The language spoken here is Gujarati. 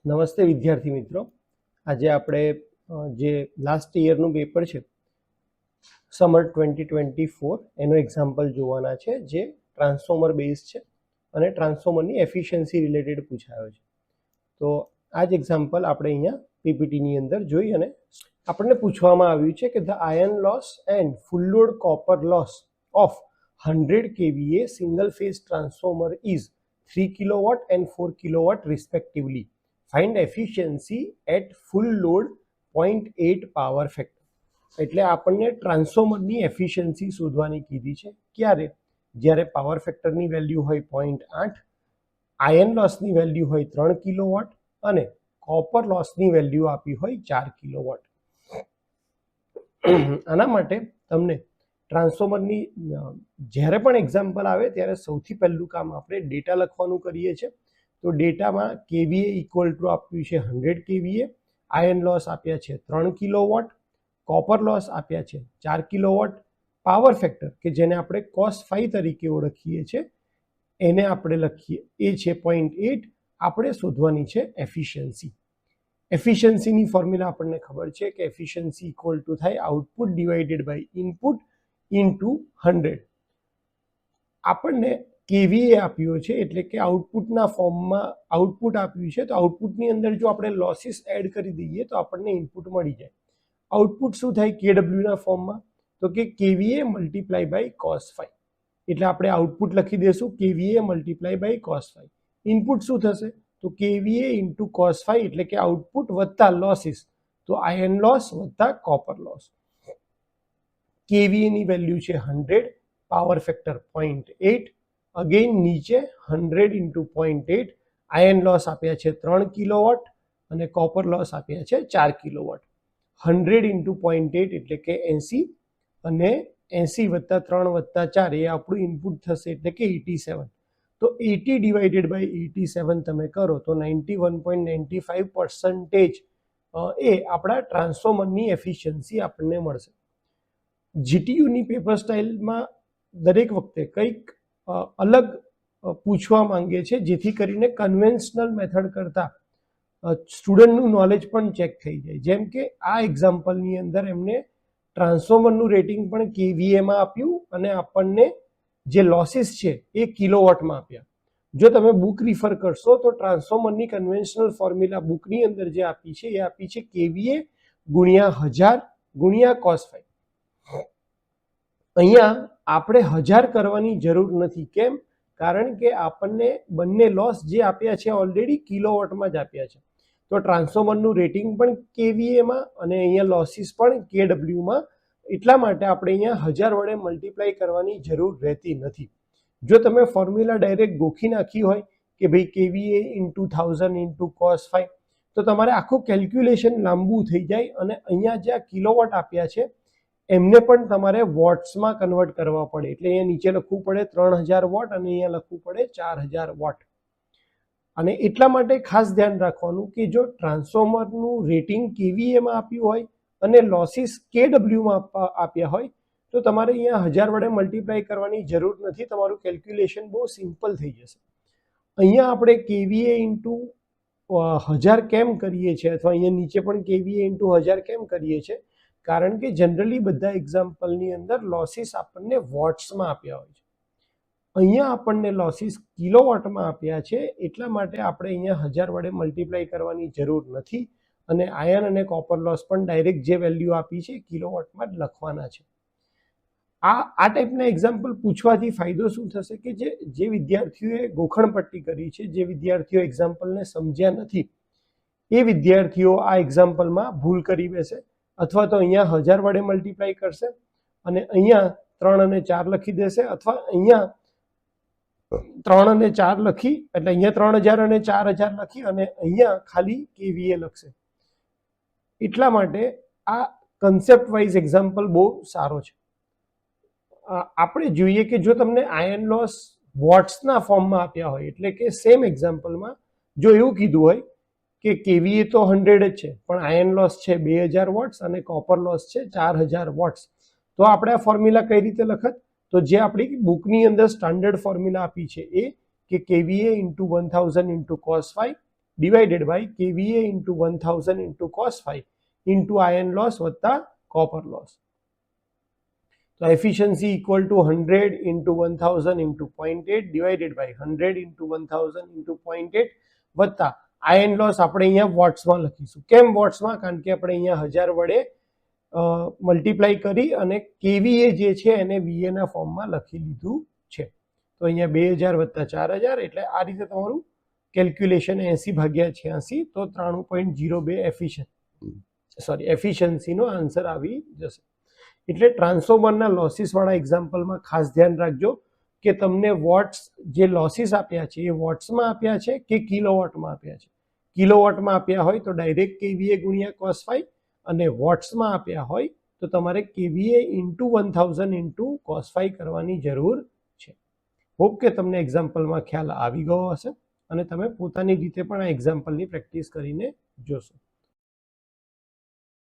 નમસ્તે વિદ્યાર્થી મિત્રો, આજે આપણે જે લાસ્ટ યરનું પેપર છે સમર 2024 એનો એક્ઝામ્પલ જોવાના છે, જે ટ્રાન્સફોર્મર બેઝ છે અને ટ્રાન્સફોર્મરની એફિશિયન્સી રિલેટેડ પૂછાયો છે. તો આ જ એક્ઝામ્પલ આપણે અહીંયા પીપીટીની અંદર જોઈ અને આપણને પૂછવામાં આવ્યું છે કે the iron loss and full load copper loss of 100 kVA single phase transformer is 3 kilowatt and 4 kilowatt respectively. Find efficiency at full load 0.8 power factor. એટલે આપણને ટ્રાન્સફોર્મરની એફિશિયન્સી શોધવાની કીધી છે. ક્યારે? જ્યારે પાવર ફેક્ટરની વેલ્યુ હોય 0.8, આયર્ન લોસની વેલ્યુ હોય 3 કિલોવોટ અને કોપર લોસની વેલ્યુ આપી હોય 4 કિલોવોટ. આના માટે તમને ટ્રાન્સફોર્મરની જ્યારે પણ એક્ઝામ્પલ આવે ત્યારે સૌથી પહેલું કામ આપણે ડેટા લખવાનું કરીએ છીએ. તો ડેટામાં કેવીએ ઇક્વલ ટુ આપ્યું છે 100 kVA, આયર્ન લોસ આપ્યા છે 3 કિલોવોટ, કોપર લોસ આપ્યા છે 4 કિલોવોટ, પાવર ફેક્ટર કે જેને આપણે cos5 તરીકે ઓળખીએ છીએ એને આપણે લખીએ એ છે 0.8. આપણે શોધવાની છે એફિશિયન્સી. એફિશિયન્સીની ફોર્મ્યુલા આપણને ખબર છે કે એફિશિયન્સી ઇક્વલ ટુ થાય output divided by input into 100. આપણને કેવીએ આપ્યો છે એટલે કે આઉટપુટના ફોર્મમાં આઉટપુટ આપ્યું છે, તો આઉટપુટની અંદર જો આપણે લોસીસ એડ કરી દઈએ તો આપણને ઇનપુટ મળી જાય. આઉટપુટ શું થાય કેડબ્લ્યુના ફોર્મમાં? તો કે કેવીએ મલ્ટીપ્લાય બાય cos5. એટલે આપણે આઉટપુટ લખી દઈશું kVA multiply by cos5. Input શું થશે? તો કેવીએ ઇન્ટુ cos5 એટલે કે આઉટપુટ વત્તા લોસીસ, તો આયર્ન લોસ વત્તા કોપર લોસ. કેવીએ ની વેલ્યુ છે 100, પાવર ફેક્ટર 0.8. અગેન નીચે 100 ઇન્ટુ 0.8. આયર્ન લોસ આપ્યા છે 3 કિલોવોટ અને કોપર લોસ આપ્યા છે 4 કિલોવોટ. 100 ઇન્ટુ 0.8 એટલે કે 80 અને 80 વત્તા 3 વત્તા 4 એ આપણું ઇનપુટ થશે એટલે કે 87. તો 80 ડિવાઇડેડ બાય 87 તમે કરો તો 91.95% એ આપણા ટ્રાન્સફોર્મરની એફિશિયન્સી આપણને મળશે. જીટીયુની પેપર સ્ટાઇલમાં દરેક વખતે કંઈક અલગ પૂછવા માંગે છે, જેથી કરીને કન્વેન્શનલ મેથડ કરતાં સ્ટુડન્ટનું નોલેજ પણ ચેક થઈ જાય. જેમ કે આ એક્ઝામ્પલની અંદર એમને ટ્રાન્સફોર્મરનું રેટિંગ પણ કેવીએમાં આપ્યું અને આપણને જે લોસીસ છે એ કિલોવોટમાં આપ્યા. જો તમે બુક રિફર કરશો તો ટ્રાન્સફોર્મરની કન્વેન્શનલ ફોર્મ્યુલા બુકની અંદર જે આપી છે એ આપી છે કેવીએ ગુણ્યા 1000 ગુણ્યા cos5. અહીંયા આપણે 1000 કરવાની જરૂર નથી. કેમ? કારણ કે આપણને બંને લોસ જે આપ્યા છે ઓલરેડી કિલોવોટમાં જ આપ્યા છે. તો ટ્રાન્સફોર્મરનું રેટિંગ પણ કેવીએમાં અને અહીંયા લોસીસ પણ કેડબ્લ્યુમાં. એટલા માટે આપણે અહીંયા 1000 વડે મલ્ટીપ્લાય કરવાની જરૂર રહેતી નથી. જો તમે ફોર્મ્યુલા ડાયરેક્ટ ગોખી નાખી હોય કે ભાઈ કેવીએ ઇન્ટુ 1000 ઇન્ટુ cos5, તો તમારે આખું કેલ્ક્યુલેશન લાંબુ થઈ જાય અને અહીંયા જે આ કિલોવોટ આપ્યા છે એમને પણ તમારે વોટ્સમાં કન્વર્ટ કરવા પડે. એટલે અહીંયા નીચે લખવું પડે 3000 વોટ અને અહીંયા લખવું પડે 4000 વોટ. અને એટલા માટે ખાસ ધ્યાન રાખવાનું કે જો ટ્રાન્સફોર્મરનું રેટિંગ કેવીએમાં આપ્યું હોય અને લોસીસ કેડબ્લ્યુમાં આપ્યા હોય તો તમારે અહીંયા 1000 વડે મલ્ટીપ્લાય કરવાની જરૂર નથી. તમારું કેલ્ક્યુલેશન બહુ સિમ્પલ થઈ જશે. અહીંયા આપણે કેવીએ ઇન્ટુ 1000 કેમ કરીએ છીએ અથવા અહીંયા નીચે પણ કેવીએ ઇન્ટુ 1000 કેમ કરીએ છીએ? કારણ કે જનરલી બધા એક્ઝામ્પલની અંદર લોસીસ આપણને વોટ્સમાં આપ્યા હોય છે. અહીંયા આપણને લોસીસ કિલોવોટમાં આપ્યા છે, એટલા માટે આપણે અહીંયા 1000 વડે મલ્ટીપ્લાય કરવાની જરૂર નથી અને આયર્ન અને કોપર લોસ પણ ડાયરેક્ટ જે વેલ્યુ આપી છે કિલોવોટમાં જ લખવાના છે. આ ટાઈપના એક્ઝામ્પલ પૂછવાથી ફાયદો શું થશે કે જે વિદ્યાર્થીઓએ ગોખણપટ્ટી કરી છે, જે વિદ્યાર્થીઓ એક્ઝામ્પલને સમજ્યા નથી, એ વિદ્યાર્થીઓ આ એક્ઝામ્પલમાં ભૂલ કરી બેસે અથવા તો અહીંયા 1000 વડે મલ્ટીપ્લાય કરશે અને અહીંયા 3 અને 4 લખી દેશે અથવા અહીંયા 3 અને 4 લખી એટલે અહીંયા 3000 અને 4000 લખી અને અહીંયા ખાલી કેવીએ લખશે. એટલા માટે આ કન્સેપ્ટ વાઇઝ એક્ઝામ્પલ બહુ સારો છે. આપણે જોઈએ કે જો તમને આયર્ન લોસ વોટ્સના ફોર્મમાં આપ્યા હોય એટલે કે સેમ એક્ઝામ્પલમાં જો એવું કીધું હોય કે કેવીએ તો 100 જ છે પણ આયર્ન લોસ છે 2000 વોટ્સ અને કોપર લોસ છે 4000 વોટ્સ, તો આપણે આ ફોર્મ્યુલા કઈ રીતે લખત? તો જે આપણી બુકની અંદર સ્ટાન્ડર્ડ ફોર્મ્યુલા આપી છે એ કે kVA into 1000 into cos5 divided by kVA into 1000 into cos phi into iron loss વત્તા કોપર લોસ. તો efficiency equal to 100 into 1000 into 0.8 divided by 100 into 1000 into 0.8 વત્તા આયર્ન લોસ આપણે અહીંયા વોટ્સમાં લખીશું. કેમ વોટ્સમાં? કારણ કે આપણે અહીંયા 1000 વડે મલ્ટીપ્લાય કરી અને કેવીએ જે છે એને વીએ ના ફોર્મમાં લખી લીધું છે. તો અહીંયા 2000 વત્તા 4000 એટલે આ રીતે તમારું કેલ્ક્યુલેશન 80/86 તો 93.02 એફિશિયન્સીનો આન્સર આવી જશે. એટલે ટ્રાન્સફોર્મરના લોસીસવાળા એક્ઝામ્પલમાં ખાસ ધ્યાન રાખજો કે તમને વોટ્સ જે લોસીસ આપ્યા છે એ વોટ્સમાં આપ્યા છે કે કિલોવોટમાં આપ્યા છે. કિલોવોટમાં આપ્યા હોય તો ડાયરેક્ટ કેવીએ ગુણ્યા cos phi અને વોટ્સમાં આપ્યા હોય તો તમારે kVA into 1000 into cos phi કરવાની જરૂર છે. હોપ કે તમને એક્ઝામ્પલમાં ખ્યાલ આવી ગયો હશે અને તમે પોતાની રીતે પણ આ એક્ઝામ્પલની પ્રેક્ટિસ કરીને જોશો.